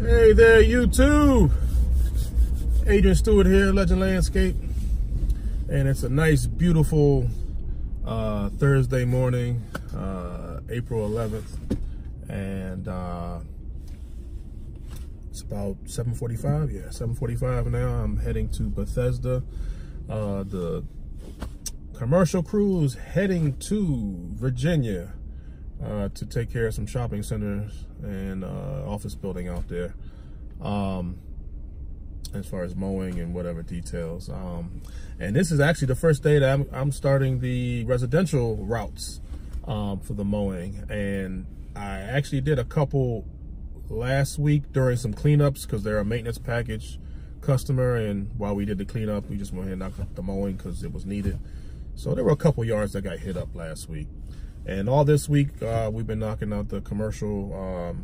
Hey there, YouTube. Adrian Stewart here, Legend Landscape. And it's a nice, beautiful Thursday morning, April 11th. And it's about 7:45. Yeah, 7:45 now. I'm heading to Bethesda. The commercial crew is heading to Virginia to take care of some shopping centers and office building out there, as far as mowing and whatever details. And this is actually the first day that I'm starting the residential routes for the mowing. And I actually did a couple last week during some cleanups because they're a maintenance package customer, and while we did the cleanup, we just went ahead and knocked up the mowing because it was needed. So there were a couple yards that got hit up last week. And all this week, we've been knocking out the commercial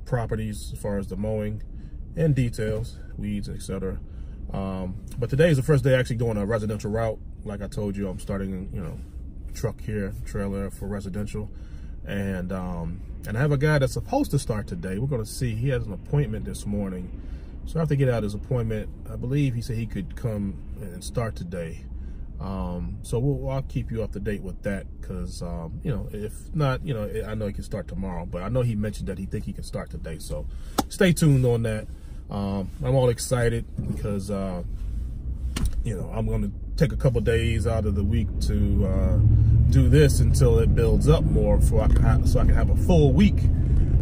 properties as far as the mowing and details, weeds, etc. But today is the first day actually doing a residential route. Like I told you, I'm starting, truck here, trailer for residential. And I have a guy that's supposed to start today. We're gonna see, he has an appointment this morning. So I have to get out his appointment. I believe he said he could come and start today. So I'll keep you up to date with that, because if not, I know he can start tomorrow, but I know he mentioned that he think he can start today. So stay tuned on that. I'm all excited because I'm going to take a couple days out of the week to do this until it builds up more, so I can have a full week.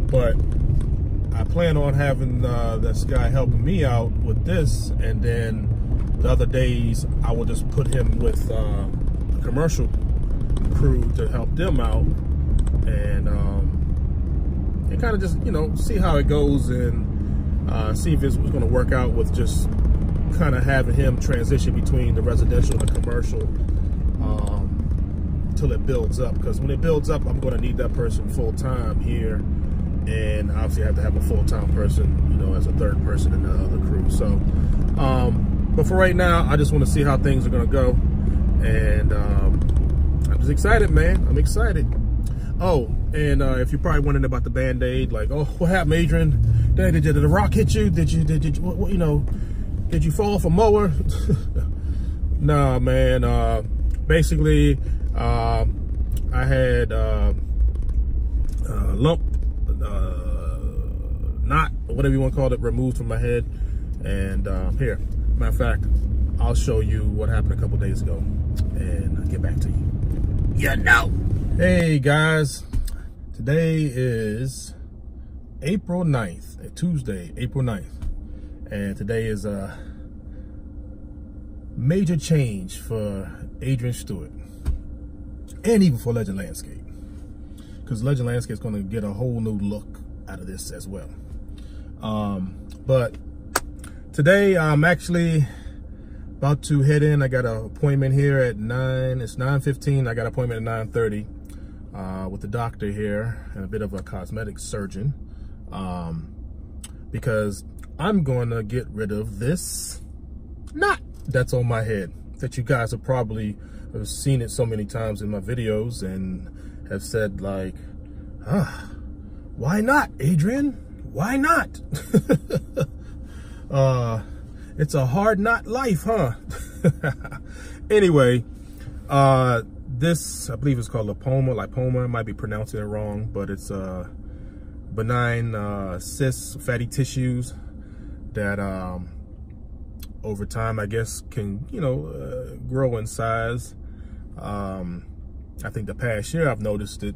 But I plan on having this guy helping me out with this, and then the other days I will just put him with the commercial crew to help them out, and kind of just see how it goes, and see if it's going to work out with just kind of having him transition between the residential and the commercial until it builds up. Because when it builds up, I'm going to need that person full time here, and obviously I have to have a full-time person, as a third person in the other crew. So but for right now, I just want to see how things are going to go. And I'm just excited, man. I'm excited. Oh, and if you're probably wondering about the Band-Aid, like, oh, what happened, Adrian? Did the rock hit you? Did you fall off a mower? Nah, man. Basically, I had lump, knot, or whatever you want to call it, removed from my head. And here, matter of fact, I'll show you what happened a couple days ago, and I'll get back to you. Hey guys, today is April 9th, Tuesday, April 9th. And today is a major change for Adrian Stewart, and even for Legend Landscape, because Legend Landscape is going to get a whole new look out of this as well. But today I'm actually about to head in. I got an appointment here at 9. It's 9:15. I got an appointment at 9:30 with the doctor here, and a bit of a cosmetic surgeon, because I'm going to get rid of this knot that's on my head that you guys have probably seen it so many times in my videos and have said, like, why not, Adrian? Why not? It's a hard knot life, huh? Anyway, this, I believe it's called lipoma. I might be pronouncing it wrong, but it's benign cysts, fatty tissues that over time, I guess, can grow in size. I think the past year I've noticed it,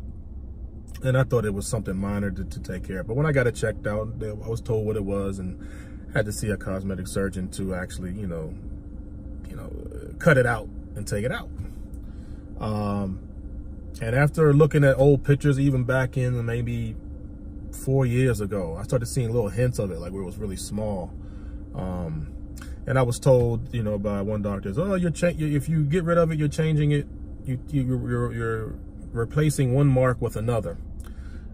and I thought it was something minor to take care of. But when I got it checked out, I was told what it was, and had to see a cosmetic surgeon to actually, cut it out and take it out. And after looking at old pictures, even back in maybe 4 years ago, I started seeing little hints of it, like where it was really small. And I was told, by one doctor, oh, if you get rid of it, you're changing it. You're replacing one mark with another.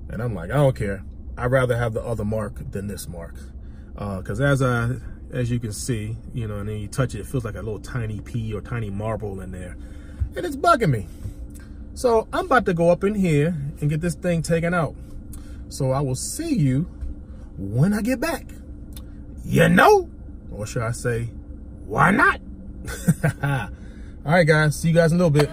And I'm like, I don't care. I'd rather have the other mark than this mark. Because as you can see, and then you touch it, it feels like a little tiny pea or tiny marble in there, and it's bugging me. So I'm about to go up in here and get this thing taken out. So I will see you when I get back. You know? Or should I say, why not? All right, guys. See you guys in a little bit.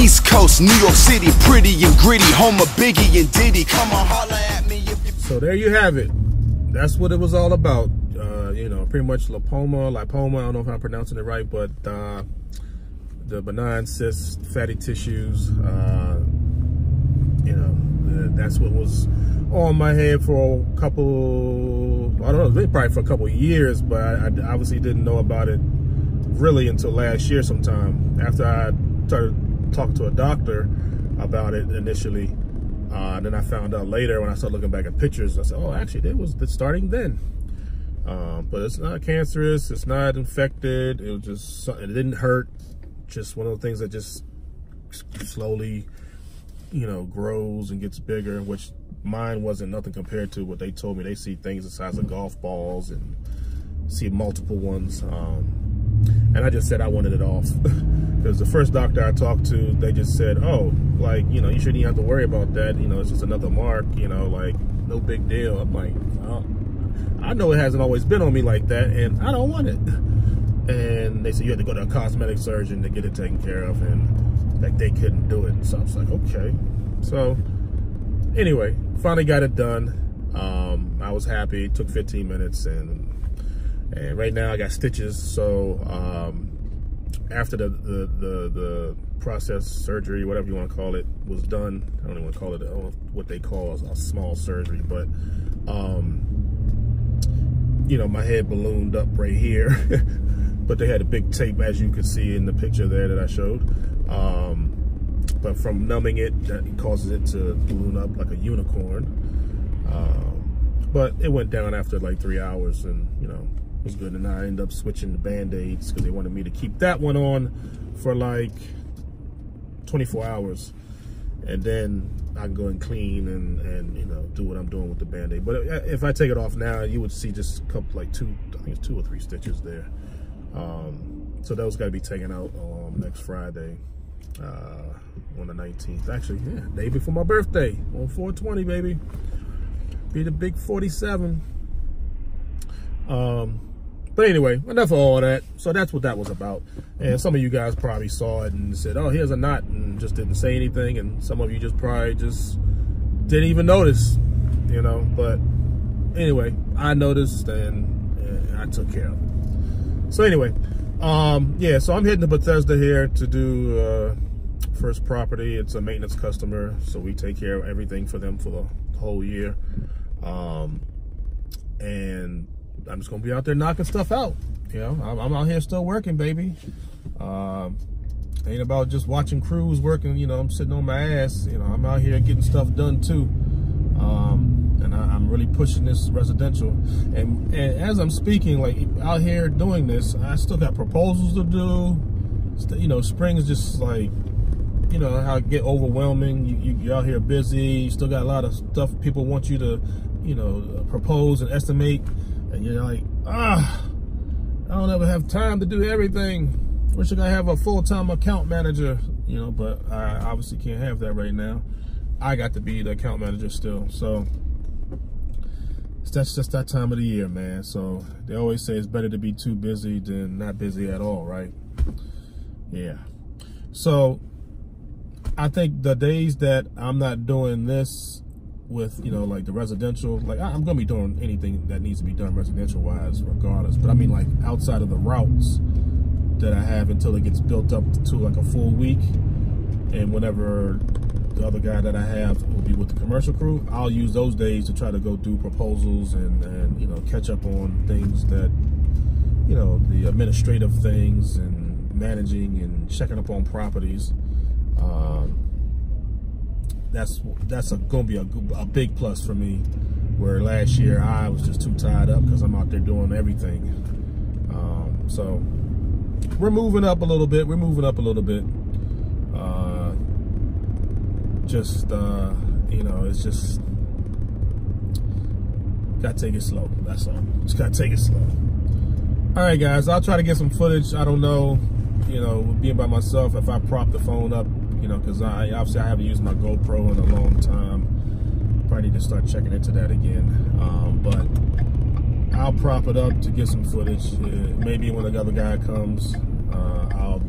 East Coast, New York City, pretty and gritty, home of Biggie and Diddy. Come on, holla at me if you... So there you have it. That's what it was all about. You know, pretty much lipoma, I don't know if I'm pronouncing it right, but the benign cysts, fatty tissues, you know, that's what was on my head for a couple, I don't know, probably for a couple of years, but I obviously didn't know about it really until last year sometime, after I started talking to a doctor about it initially. Then I found out later when I started looking back at pictures, I said, oh, actually, it's starting then. But it's not cancerous, it's not infected, it was just, it didn't hurt, just one of those things that just slowly, you know, grows and gets bigger, which mine wasn't nothing compared to what they told me. They see things the size of golf balls and see multiple ones. And I just said I wanted it off. Because the first doctor I talked to, they just said, oh, like, you know, you shouldn't even have to worry about that. You know, it's just another mark, you know, like, no big deal. I'm like, oh, I know it hasn't always been on me like that, and I don't want it. And they said you had to go to a cosmetic surgeon to get it taken care of, and like they couldn't do it. So I was like, okay. So anyway, finally got it done. I was happy. It took 15 minutes, and right now I got stitches. So after the process surgery, whatever you want to call it, was done. I don't even want to call it, I don't know what they call a small surgery, but you know, my head ballooned up right here, but they had a big tape, as you can see in the picture there that I showed. But from numbing it, that causes it to balloon up like a unicorn. But it went down after like 3 hours, and you know, it was good. And I ended up switching the Band-Aids because they wanted me to keep that one on for like 24 hours. And then I can go and clean and you know, do what I'm doing with the Band-Aid. But if I take it off now, you would see just a couple, like I think it's 2 or 3 stitches there. So those got to be taken out next Friday on the 19th. Actually, yeah, day before my birthday on 4/20, baby. Be the big 47. But anyway, enough of all that. So that's what that was about. And some of you guys probably saw it and said, oh, here's a knot, and just didn't say anything. And some of you just probably just didn't even notice, you know. But anyway, I noticed, and I took care of it. So anyway, yeah, so I'm heading to Bethesda here to do first property. It's a maintenance customer, so we take care of everything for them for the whole year. And I'm just gonna be out there knocking stuff out. You know, I'm out here still working, baby. Ain't about just watching crews working. You know, I'm sitting on my ass. You know, I'm out here getting stuff done too. And I'm really pushing this residential. And as I'm speaking, like out here doing this, I still got proposals to do. You know, spring's just like, you know, how it get overwhelming. You're out here busy. You still got a lot of stuff people want you to, you know, propose and estimate. And you're like, I don't ever have time to do everything. Wish I could have a full-time account manager, you know, but I obviously can't have that right now. I got to be the account manager still. So that's just that time of the year, man. So they always say it's better to be too busy than not busy at all, right? Yeah. So I think the days that I'm not doing this with, you know, like the residential, like I'm gonna be doing anything that needs to be done residential wise regardless, but I mean like outside of the routes that I have until it gets built up to like a full week, and whenever the other guy that I have will be with the commercial crew, I'll use those days to try to go do proposals and you know, catch up on things that, you know, the administrative things and managing and checking up on properties. That's gonna be a big plus for me, where last year I was just too tied up because I'm out there doing everything. So we're moving up a little bit. You know, it's just gotta take it slow. That's all. Just gotta take it slow. All right, guys, I'll try to get some footage. I don't know, you know, being by myself, if I prop the phone up, you know, because obviously I haven't used my GoPro in a long time. Probably need to start checking into that again. But I'll prop it up to get some footage. Maybe when the other guy comes, I'll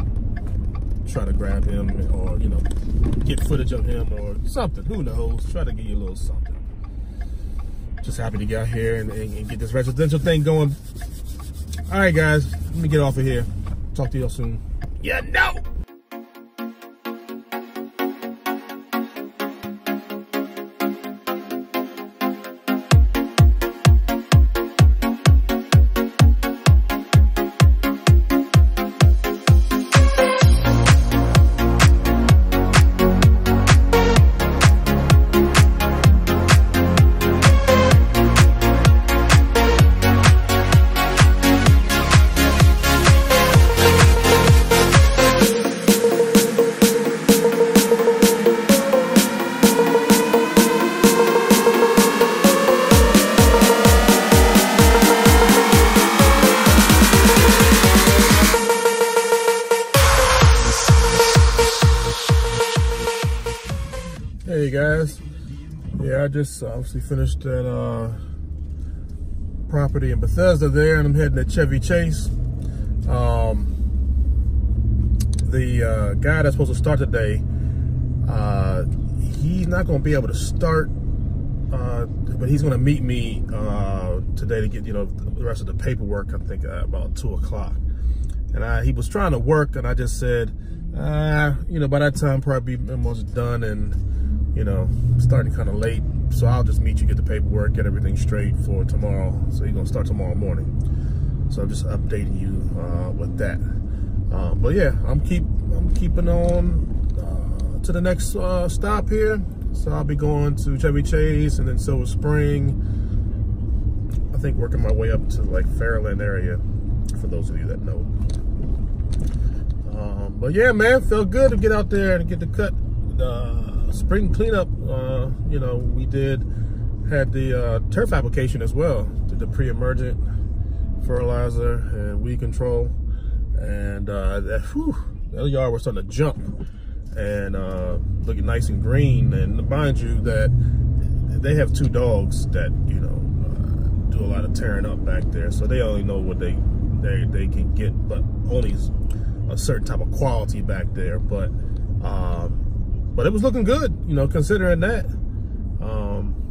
try to grab him, or, you know, get footage of him or something. Who knows? Try to give you a little something. Just happy to get out here and get this residential thing going. All right, guys, let me get off of here. Talk to y'all soon. You know. Hey guys, yeah, I just obviously finished that property in Bethesda there, and I'm heading to Chevy Chase. The guy that's supposed to start today, he's not going to be able to start, but he's going to meet me today to get, you know, the rest of the paperwork. I think about 2 o'clock, and he was trying to work, and I just said, you know, by that time probably be almost done, and you know, starting kind of late, so I'll just meet you, get the paperwork, get everything straight for tomorrow. So you're gonna start tomorrow morning. So I'm just updating you with that. But yeah, I'm keeping on to the next stop here. So I'll be going to Chevy Chase and then Silver Spring. I think working my way up to like Fairland area, for those of you that know. But yeah, man, felt good to get out there and get the cut. Spring cleanup, you know, we had the turf application as well, did the pre-emergent fertilizer and weed control, and that yard was starting to jump and looking nice and green. And mind you that they have 2 dogs that, you know, do a lot of tearing up back there, so they only know what they can get, but only a certain type of quality back there. But it was looking good, you know, considering that.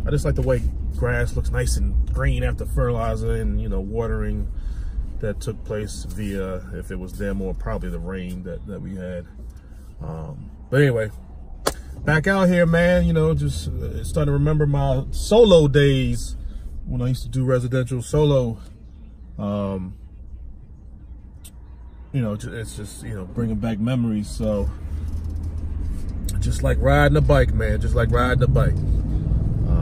I just like the way grass looks nice and green after fertilizer and, you know, watering that took place via, if it was them or probably the rain that we had. But anyway, back out here, man, you know, just starting to remember my solo days when I used to do residential solo. You know, it's just, you know, bringing back memories. So just like riding a bike, man, just like riding a bike.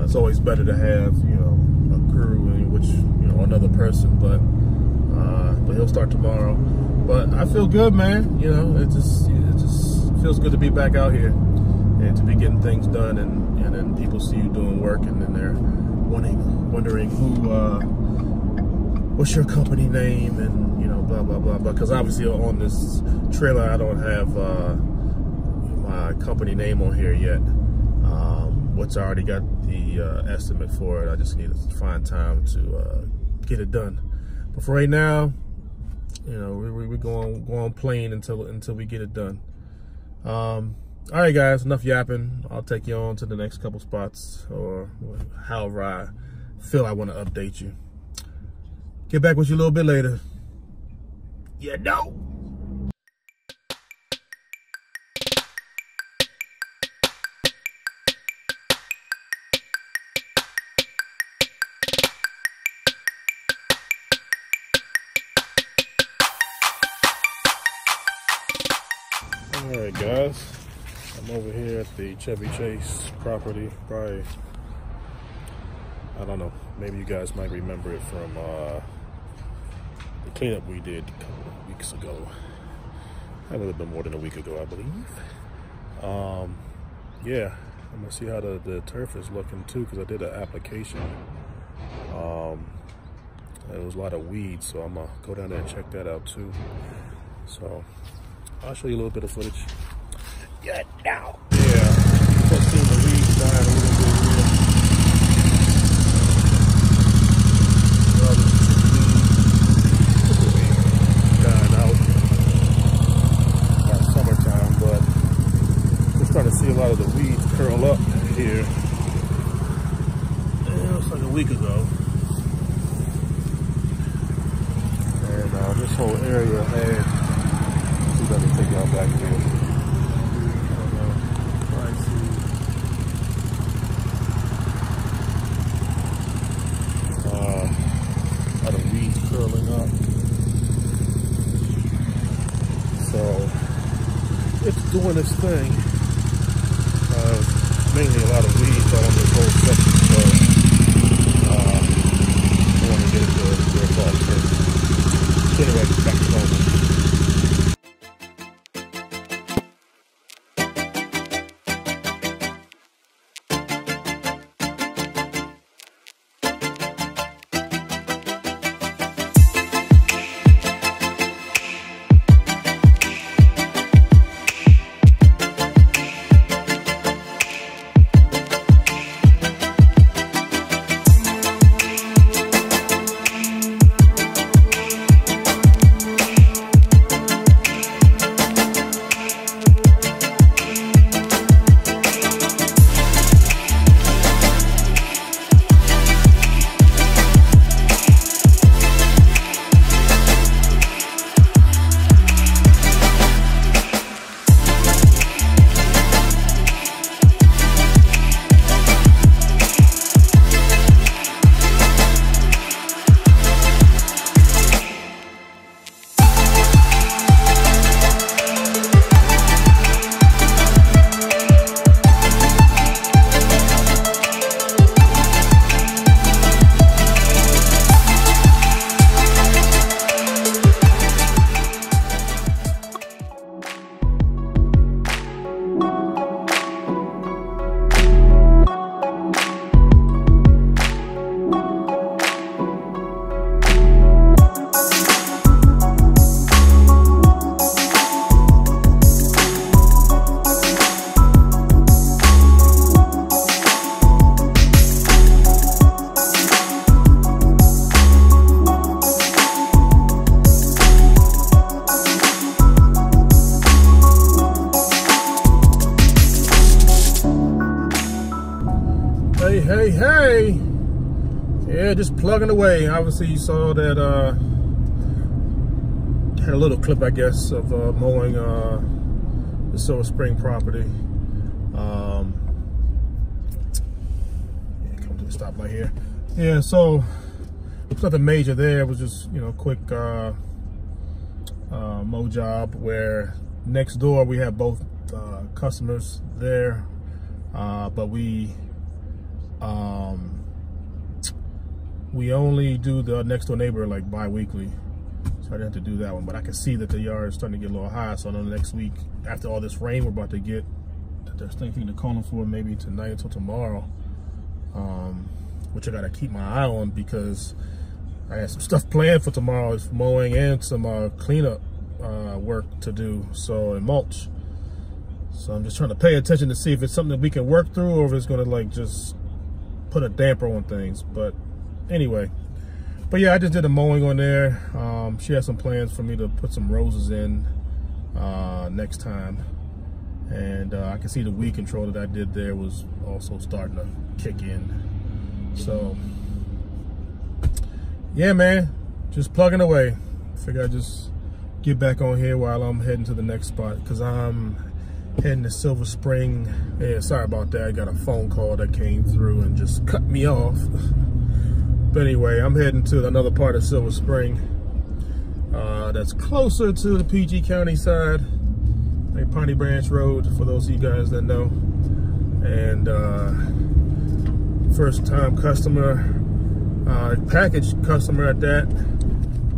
It's always better to have, you know, a crew, which, you know, another person, but he'll start tomorrow. But I feel good, man. You know, it just feels good to be back out here and to be getting things done, and then people see you doing work, and then they're wondering what's your company name, and, you know, blah blah blah. Because obviously on this trailer I don't have my company name on here yet, which I already got the estimate for it. I just need to find time to get it done. But for right now, you know, we're going plain until we get it done. All right, guys, enough yapping. I'll take you on to the next couple spots, or however I feel I want to update you. Get back with you a little bit later. You know. Alright guys, I'm over here at the Chevy Chase property. Probably, I don't know, maybe you guys might remember it from the cleanup we did a couple of weeks ago. That would have been more than a week ago, I believe. Yeah, I'm gonna see how the turf is looking too, because I did an application There was a lot of weeds, so I'm gonna go down there and check that out too. So I'll show you a little bit of footage. Yeah, now. Yeah, just seeing the weeds dying a little bit here. Dying out. About summertime, but we're starting to see a lot of the weeds curl up here. Yeah, it was like a week ago. And this whole area had, see if I can take y'all back here. I see. A lot of weeds curling up. So it's doing its thing. Mainly a lot of weeds on this whole section, so I want to get into where it's all turned. Anyway, back to home. Hey, yeah, just plugging away. Obviously you saw that had a little clip, I guess, of mowing the Silver Spring property. Yeah, come to the stoplight here. Yeah, so it's nothing major there. It was just, you know, quick mow job where next door we have both customers there, but we only do the next door neighbor like bi-weekly, so I didn't have to do that one. But I can see that the yard is starting to get a little high, so I know the next week, after all this rain we're about to get, that there's something to call them for maybe tonight until tomorrow, which I gotta keep my eye on because I have some stuff planned for tomorrow. It's mowing and some cleanup work to do, so, and mulch. So I'm just trying to pay attention to see if it's something that we can work through or if it's gonna like just put a damper on things. But anyway, but yeah, I just did a mowing on there. She has some plans for me to put some roses in next time, and I can see the weed control that I did there was also starting to kick in. So yeah, man, just plugging away. Figure I'd just get back on here while I'm heading to the next spot, because I'm heading to Silver Spring. Yeah, sorry about that. I got a phone call that came through and just cut me off. But anyway, I'm heading to another part of Silver Spring that's closer to the PG County side, like Piney Branch Road, for those of you guys that know. And first time customer, package customer at that.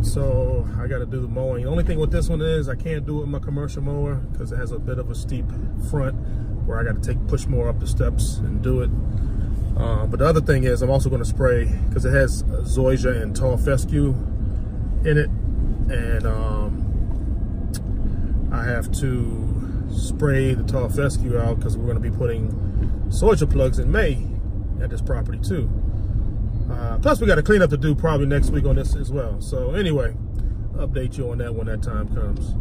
So I got to do the mowing. The only thing with this one is I can't do it with my commercial mower because it has a bit of a steep front where I got to push more up the steps and do it. But the other thing is I'm also going to spray, because it has zoysia and tall fescue in it, and I have to spray the tall fescue out because we're going to be putting zoysia plugs in May at this property too. Plus we got a cleanup to do probably next week on this as well. So anyway, update you on that when that time comes.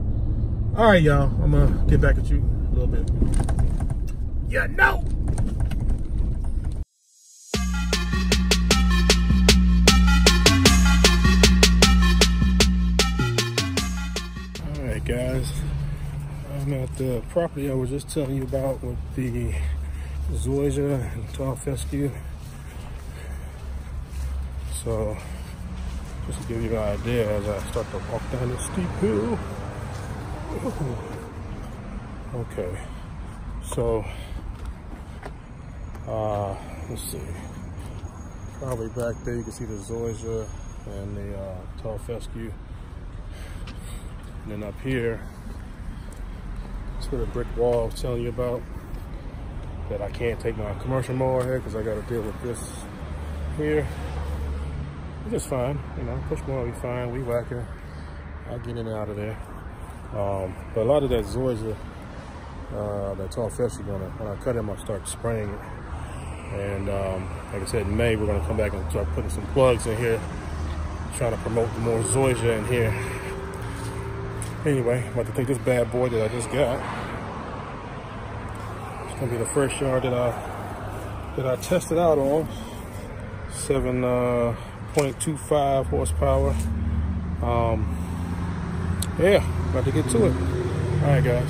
All right, y'all, I'm gonna get back at you a little bit. Yeah, no. All right, guys, I'm at the property I was just telling you about with the zoysia and tall fescue. So just to give you an idea as I start to walk down this steep hill. Ooh. Okay, so let's see, probably back there you can see the zoysia and the tall fescue, and then up here that's where the brick wall I was telling you about, that I can't take my commercial mower here because I got to deal with this here. It's fine, you know, push mower will be fine, weed whacker, I'll get in and out of there. But a lot of that zoysia, that tall fescue, when I cut him, I'll start spraying it. And like I said, in May, we're gonna come back and start putting some plugs in here, trying to promote the more zoysia in here. Anyway, I'm about to take this bad boy that I just got. It's gonna be the first yard that I tested out on. 7.25 horsepower. Yeah, about to get to it. All right, guys.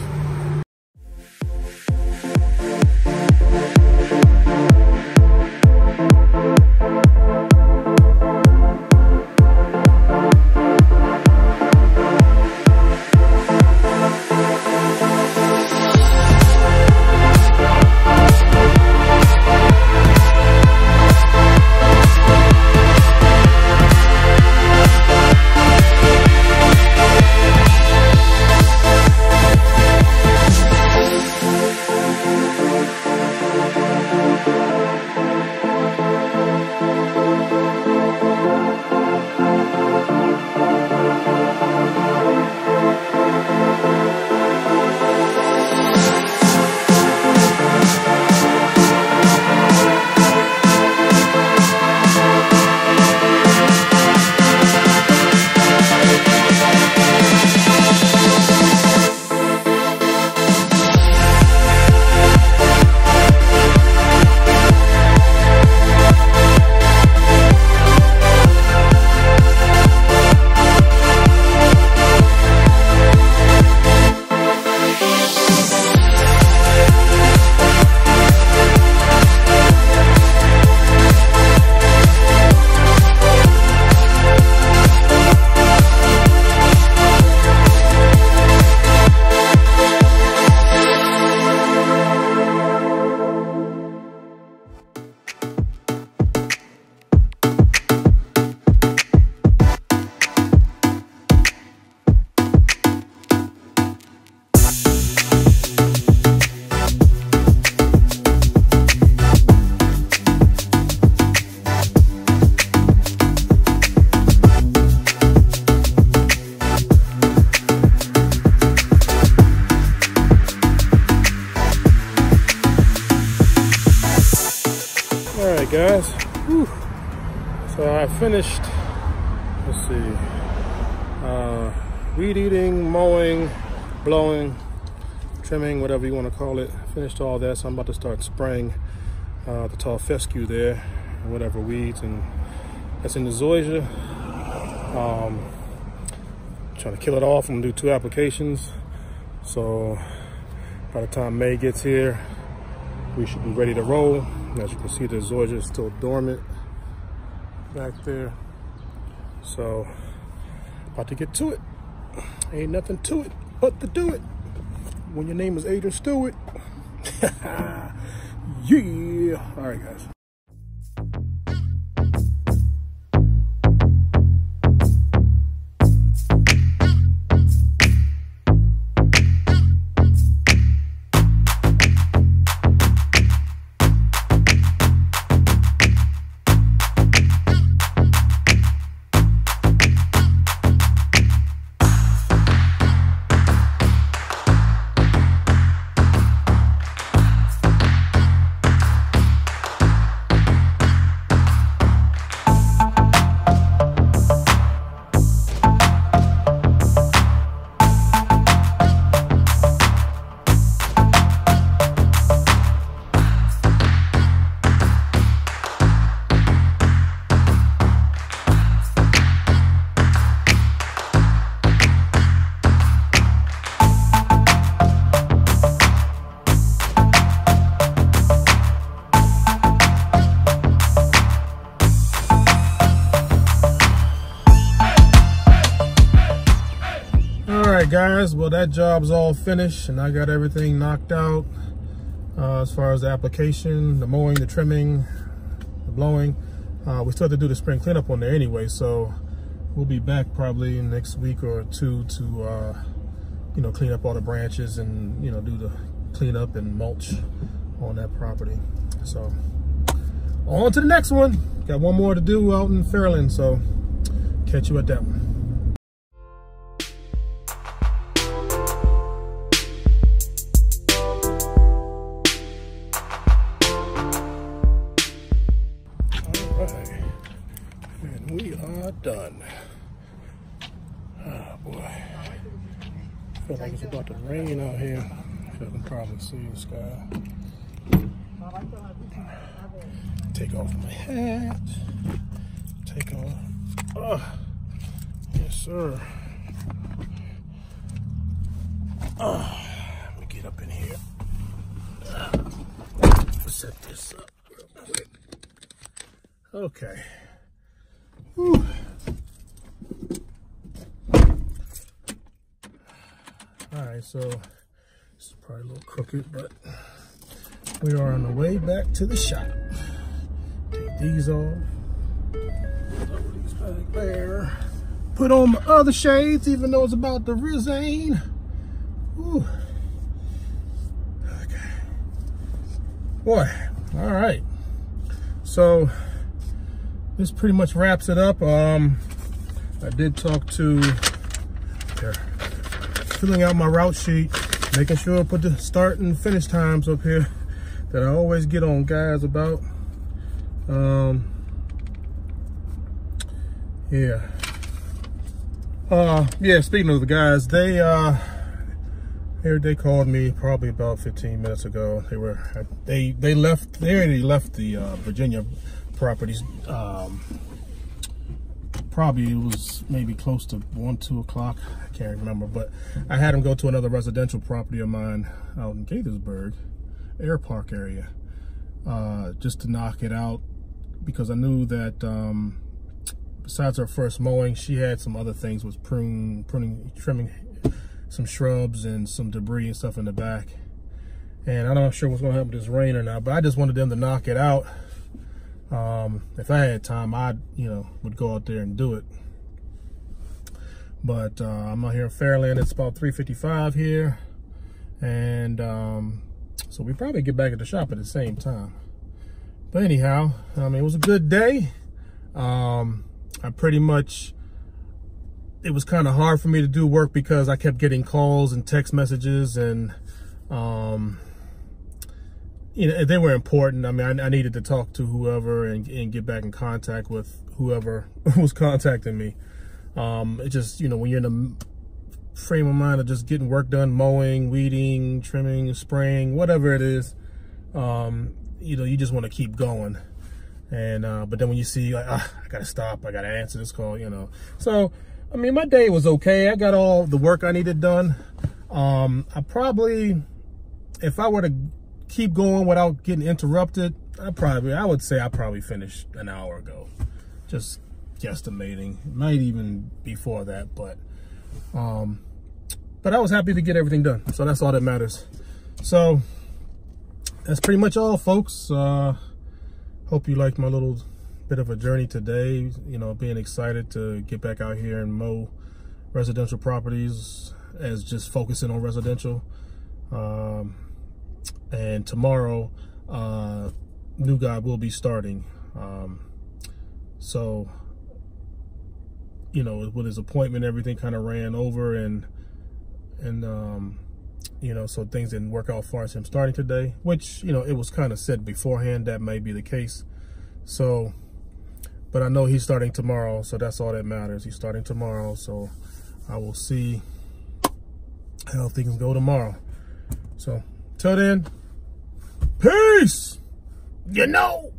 Guys, whew. So I finished, let's see, weed eating, mowing, blowing, trimming, whatever you want to call it. Finished all that, so I'm about to start spraying the tall fescue there, and whatever weeds and that's in the zoysia. Trying to kill it off. I'm gonna do 2 applications, so by the time May gets here, we should be ready to roll. As you can see, the zoysia is still dormant back there. So, about to get to it. Ain't nothing to it but to do it. When your name is Adrian Stewart. Yeah. All right, guys. All right, guys, well, that job's all finished and I got everything knocked out as far as the application, the mowing, the trimming, the blowing. We still have to do the spring cleanup on there anyway, so we'll be back probably next week or two to you know, clean up all the branches and, you know, do the cleanup and mulch on that property. So on to the next one. Got one more to do out in Fairland, so catch you at that one. And we are done. Oh boy. Feel like it's about to rain out here. You can probably see the sky. Take off my hat. Take off. Oh, yes, sir. Oh, let me get up in here. Set this up real quick. Okay. Whew. All right, so this is probably a little crooked, but we are on the way back to the shop. Take these off. Throw these back there. Put on my other shades, even though it's about to rain. Whew. Okay. Boy, all right. So this pretty much wraps it up. I did talk to here, filling out my route sheet, making sure I put the start and finish times up here that I always get on guys about. Yeah, speaking of the guys, they called me probably about 15 minutes ago. They already left the Virginia properties. Probably it was maybe close to 1, 2 o'clock. I can't remember, but I had them go to another residential property of mine out in Gaithersburg, Air Park area, just to knock it out, because I knew that besides her first mowing, she had some other things, was trimming some shrubs and some debris and stuff in the back. And I'm not sure what's gonna happen with this rain or not, but I just wanted them to knock it out. If I had time, I would go out there and do it. But I'm out here in Fairland. It's about 3:55 here, and so we probably get back at the shop at the same time. But anyhow, I mean, it was a good day. It was kind of hard for me to do work because I kept getting calls and text messages, and they were important. I mean, I needed to talk to whoever and get back in contact with whoever was contacting me. It just, when you're in a frame of mind of just getting work done, mowing, weeding, trimming, spraying, whatever it is, you just want to keep going. And but then when you see, like, I gotta stop, I gotta answer this call, So, I mean, my day was okay. I got all the work I needed done. I probably, if I were to keep going without getting interrupted, I would say I probably finished an hour ago. Just guesstimating. Might even before that, but I was happy to get everything done. So that's all that matters. So that's pretty much all, folks. Hope you liked my little bit of a journey today, being excited to get back out here and mow residential properties, as just focusing on residential. And tomorrow, new guy will be starting. So, with his appointment, everything kind of ran over, and so things didn't work out as far as him starting today, which, it was kind of said beforehand that may be the case. So, but I know he's starting tomorrow, so that's all that matters. He's starting tomorrow, so I will see how things go tomorrow. So, till then, peace! You know!